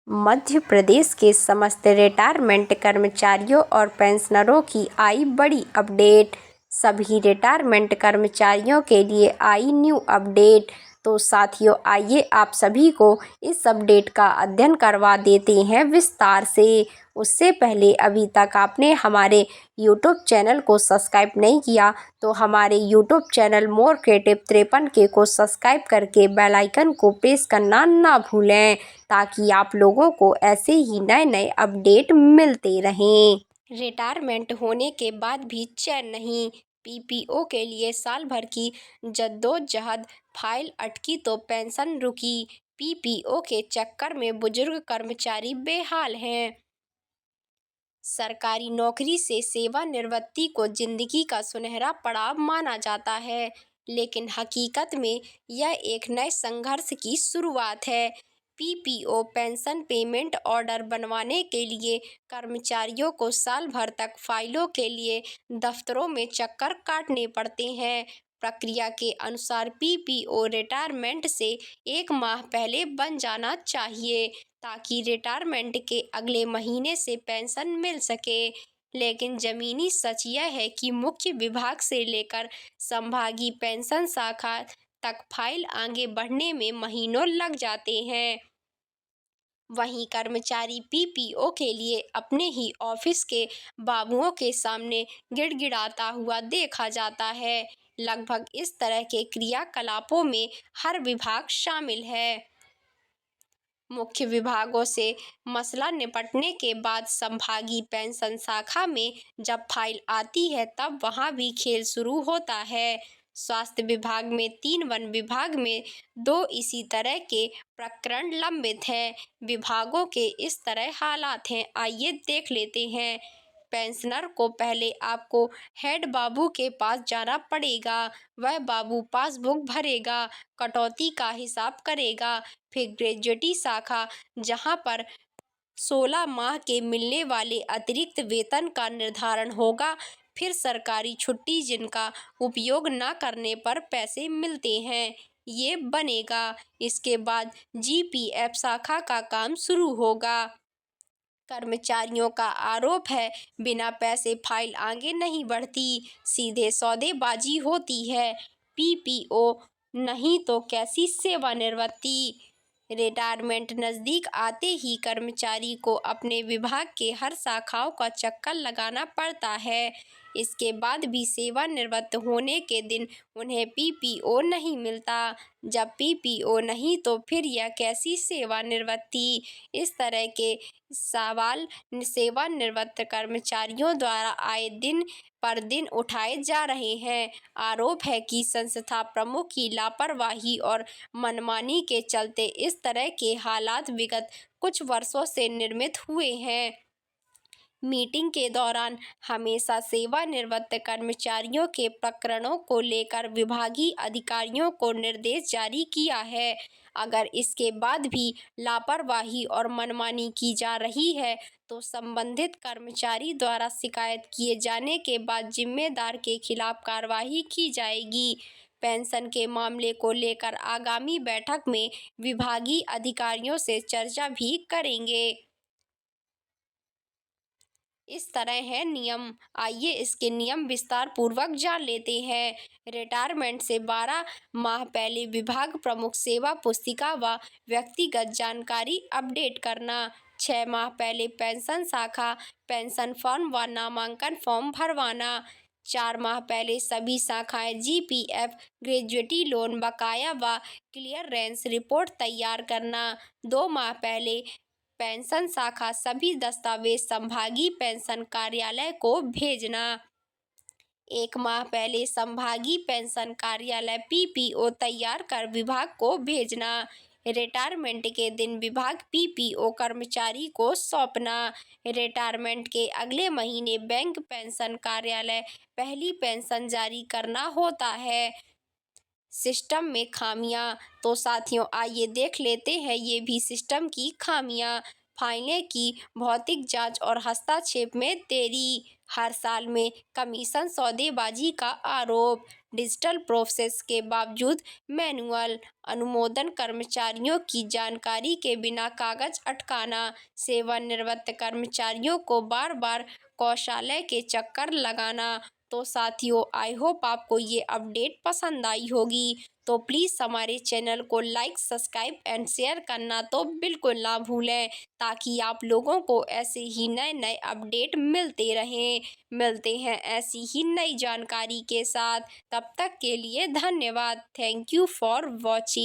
मध्य प्रदेश के समस्त रिटायरमेंट कर्मचारियों और पेंशनरों की आई बड़ी अपडेट। सभी रिटायरमेंट कर्मचारियों के लिए आई न्यू अपडेट। तो साथियों, आइए आप सभी को इस अपडेट का अध्ययन करवा देते हैं विस्तार से। उससे पहले अभी तक आपने हमारे YouTube चैनल को सब्सक्राइब नहीं किया तो हमारे YouTube चैनल मोर क्रिएटिव 53 के को सब्सक्राइब करके बेल आइकन को प्रेस करना ना भूलें, ताकि आप लोगों को ऐसे ही नए नए अपडेट मिलते रहें। रिटायरमेंट होने के बाद भी चैन नहीं, पीपीओ के लिए साल भर की जद्दोजहद, फाइल अटकी तो पेंशन रुकी। पीपीओ के चक्कर में बुजुर्ग कर्मचारी बेहाल हैं। सरकारी नौकरी से सेवानिवृत्ति को जिंदगी का सुनहरा पड़ाव माना जाता है, लेकिन हकीकत में यह एक नए संघर्ष की शुरुआत है। पीपीओ पेंशन पेमेंट ऑर्डर बनवाने के लिए कर्मचारियों को साल भर तक फाइलों के लिए दफ्तरों में चक्कर काटने पड़ते हैं। प्रक्रिया के अनुसार पीपीओ रिटायरमेंट से 1 माह पहले बन जाना चाहिए, ताकि रिटायरमेंट के अगले महीने से पेंशन मिल सके। लेकिन जमीनी सच यह है कि मुख्य विभाग से लेकर संभागीय पेंशन शाखा तक फाइल आगे बढ़ने में महीनों लग जाते हैं। वहीं कर्मचारी पीपीओ के लिए अपने ही ऑफिस के बाबुओं के सामने गिड़गिड़ाता हुआ देखा जाता है। लगभग इस तरह के क्रियाकलापों में हर विभाग शामिल है। मुख्य विभागों से मसला निपटने के बाद संभागीय पेंशन शाखा में जब फाइल आती है तब वहां भी खेल शुरू होता है। स्वास्थ्य विभाग में 3, वन विभाग में 2 इसी तरह के प्रकरण लंबित हैं। विभागों के इस तरह हालात हैं, आइए देख लेते हैं। पेंशनर को पहले आपको हेड बाबू के पास जाना पड़ेगा। वह बाबू पासबुक भरेगा, कटौती का हिसाब करेगा। फिर ग्रेजुएटी शाखा, जहां पर 16 माह के मिलने वाले अतिरिक्त वेतन का निर्धारण होगा। फिर सरकारी छुट्टी जिनका उपयोग न करने पर पैसे मिलते हैं, ये बनेगा। इसके बाद जीपीएफ शाखा का काम शुरू होगा। कर्मचारियों का आरोप है, बिना पैसे फाइल आगे नहीं बढ़ती, सीधे सौदेबाजी होती है। पीपीओ नहीं तो कैसी सेवानिवृत्ति। रिटायरमेंट नज़दीक आते ही कर्मचारी को अपने विभाग के हर शाखाओं का चक्कर लगाना पड़ता है। इसके बाद भी सेवानिवृत्त होने के दिन उन्हें पीपीओ नहीं मिलता। जब पीपीओ नहीं तो फिर यह कैसी सेवानिवृत्ति। इस तरह के सवाल सेवानिवृत्त कर्मचारियों द्वारा आए दिन पर दिन उठाए जा रहे हैं। आरोप है कि संस्था प्रमुख की लापरवाही और मनमानी के चलते इस तरह के हालात विगत कुछ वर्षों से निर्मित हुए हैं। मीटिंग के दौरान हमेशा सेवानिवृत्त कर्मचारियों के प्रकरणों को लेकर विभागीय अधिकारियों को निर्देश जारी किया है। अगर इसके बाद भी लापरवाही और मनमानी की जा रही है तो संबंधित कर्मचारी द्वारा शिकायत किए जाने के बाद जिम्मेदार के खिलाफ कार्रवाई की जाएगी। पेंशन के मामले को लेकर आगामी बैठक में विभागीय अधिकारियों से चर्चा भी करेंगे। इस तरह है नियम, आइए इसके नियम विस्तार पूर्वक जान लेते हैं। रिटायरमेंट से 12 माह पहले विभाग प्रमुख सेवा पुस्तिका व व्यक्तिगत जानकारी अपडेट करना। 6 माह पहले पेंशन शाखा पेंशन फॉर्म व नामांकन फॉर्म भरवाना। 4 माह पहले सभी शाखाएं जीपीएफ, ग्रेजुएटी लोन बकाया व क्लियरेंस रिपोर्ट तैयार करना। 2 माह पहले पेंशन शाखा सभी दस्तावेज संभागीय पेंशन कार्यालय को भेजना। 1 माह पहले संभागीय पेंशन कार्यालय पीपीओ तैयार कर विभाग को भेजना। रिटायरमेंट के दिन विभाग पीपीओ कर्मचारी को सौंपना। रिटायरमेंट के अगले महीने बैंक पेंशन कार्यालय पहली पेंशन जारी करना होता है। सिस्टम में खामियां, तो साथियों आइए देख लेते हैं ये भी सिस्टम की खामियां। फाइलें की भौतिक जांच और हस्ताक्षेप में देरी। हर साल में कमीशन सौदेबाजी का आरोप, डिजिटल प्रोसेस के बावजूद मैनुअल अनुमोदन, कर्मचारियों की जानकारी के बिना कागज अटकाना, सेवानिवृत्त कर्मचारियों को बार बार कौशालय के चक्कर लगाना। तो साथियों, आई होप आपको ये अपडेट पसंद आई होगी। तो प्लीज़ हमारे चैनल को लाइक, सब्सक्राइब एंड शेयर करना तो बिल्कुल ना भूलें, ताकि आप लोगों को ऐसे ही नए नए अपडेट मिलते रहें। मिलते हैं ऐसी ही नई जानकारी के साथ। तब तक के लिए धन्यवाद। Thank you for watching.